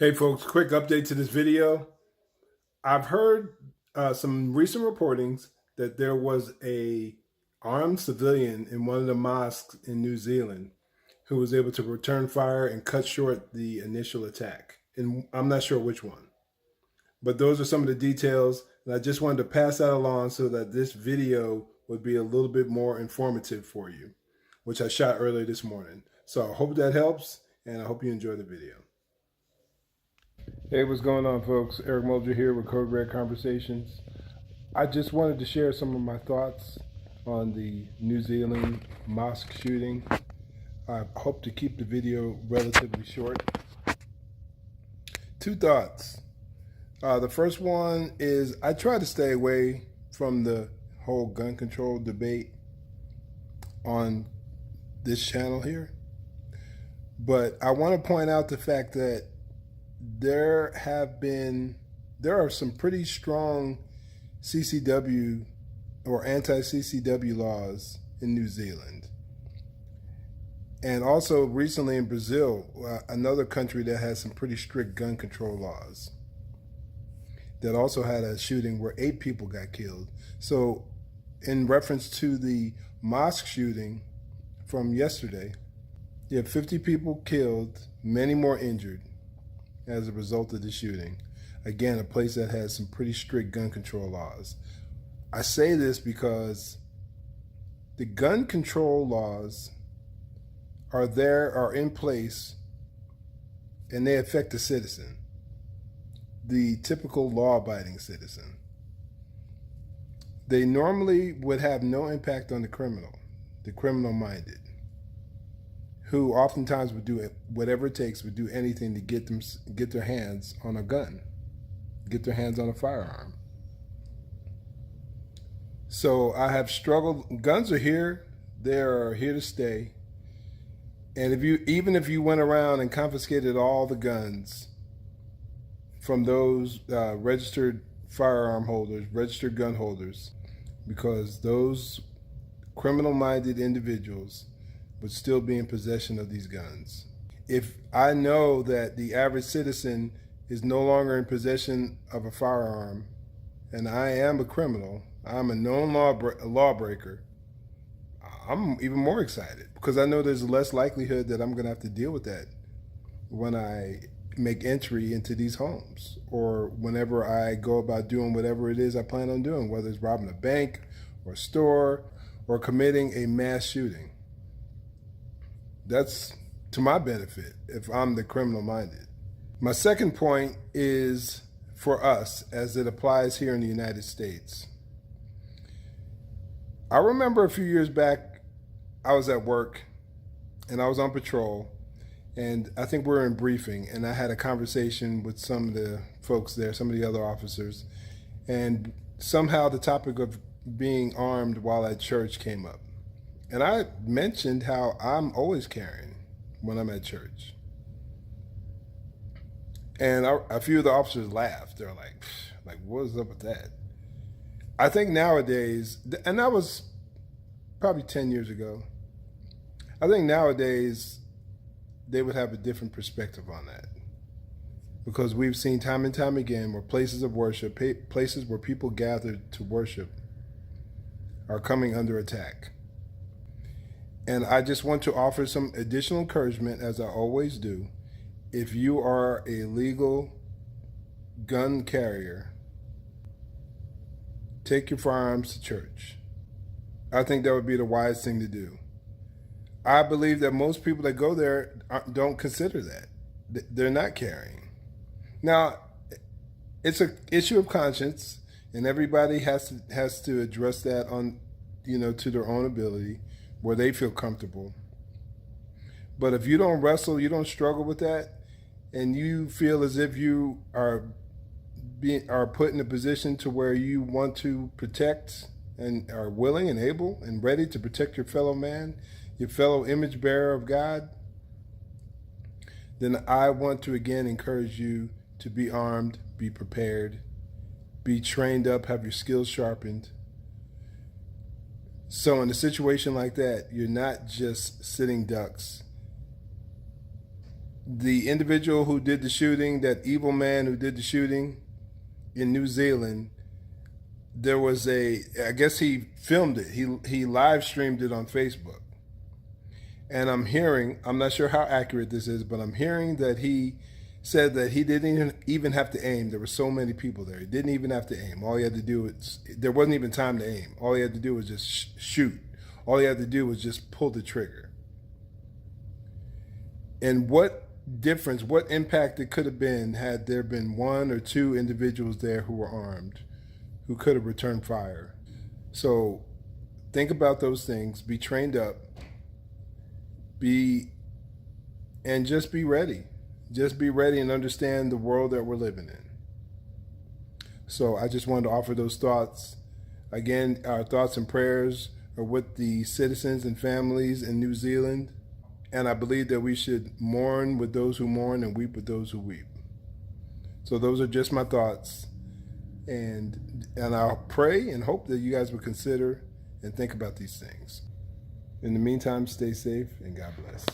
Hey folks, quick update to this video. I've heard some recent reportings that there was a armed civilian in one of the mosques in New Zealand who was able to return fire and cut short the initial attack. And I'm not sure which one. But those are some of the details, and I just wanted to pass that along so that this video would be a little bit more informative for you, which I shot earlier this morning. So I hope that helps, and I hope you enjoy the video. Hey, what's going on, folks? Eric Mulder here with Code Red Conversations. I just wanted to share some of my thoughts on the New Zealand mosque shooting. I hope to keep the video relatively short. Two thoughts. The first one is I try to stay away from the whole gun control debate on this channel here. But I want to point out the fact that there are some pretty strong CCW or anti-CCW laws in New Zealand. And also recently in Brazil, another country that has some pretty strict gun control laws, that also had a shooting where 8 people got killed. So in reference to the mosque shooting from yesterday, you have 50 people killed, many more injured as a result of the shooting. Again, a place that has some pretty strict gun control laws. I say this because the gun control laws are in place, and they affect the citizen, the typical law-abiding citizen. They normally would have no impact on the criminal-minded, who oftentimes would do whatever it takes, would do anything to get their hands on a gun, get their hands on a firearm. So I have struggled. Guns are here; they are here to stay. And even if you went around and confiscated all the guns from those registered firearm holders, registered gun holders, because those criminal-minded individuals would still be in possession of these guns. If I know that the average citizen is no longer in possession of a firearm, and I am a criminal, I'm a known lawbreaker, I'm even more excited because I know there's less likelihood that I'm gonna have to deal with that when I make entry into these homes or whenever I go about doing whatever it is I plan on doing, whether it's robbing a bank or a store or committing a mass shooting. That's to my benefit if I'm the criminal-minded. My second point is for us as it applies here in the United States. I remember a few years back, I was at work and I was on patrol, and I think we were in briefing, and I had a conversation with some of the folks there, some of the other officers, and somehow the topic of being armed while at church came up. And I mentioned how I'm always carrying when I'm at church. And a few of the officers laughed. They're like, what's up with that? I think nowadays, and that was probably 10 years ago, I think nowadays they would have a different perspective on that. Because we've seen time and time again where places of worship, places where people gather to worship, are coming under attack. And I just want to offer some additional encouragement, as I always do. If you are a legal gun carrier, take your firearms to church. I think that would be the wise thing to do. I believe that most people that go there don't consider that. They're not carrying. Now, it's an issue of conscience, and everybody has to address that on, to their own ability, where they feel comfortable. But if you don't wrestle, you don't struggle with that, and you feel as if you are put in a position to where you want to protect and are willing and able and ready to protect your fellow man, your fellow image bearer of God, then I want to again encourage you to be armed, be prepared, be trained up, have your skills sharpened. So in a situation like that, you're not just sitting ducks. The individual who did the shooting, that evil man who did the shooting in New Zealand, I guess he filmed it. He live streamed it on Facebook. And I'm not sure how accurate this is, but I'm hearing that he said that he didn't even have to aim. There were so many people there. He didn't even have to aim. All he had to do was, there wasn't even time to aim. All he had to do was just shoot. All he had to do was just pull the trigger. And what difference, what impact it could have been had there been one or two individuals there who were armed, who could have returned fire. So think about those things, be trained up, and just be ready. Just be ready and understand the world that we're living in. So I just wanted to offer those thoughts. Again, our thoughts and prayers are with the citizens and families in New Zealand. And I believe that we should mourn with those who mourn and weep with those who weep. So those are just my thoughts. And I'll pray and hope that you guys will consider and think about these things. In the meantime, stay safe and God bless.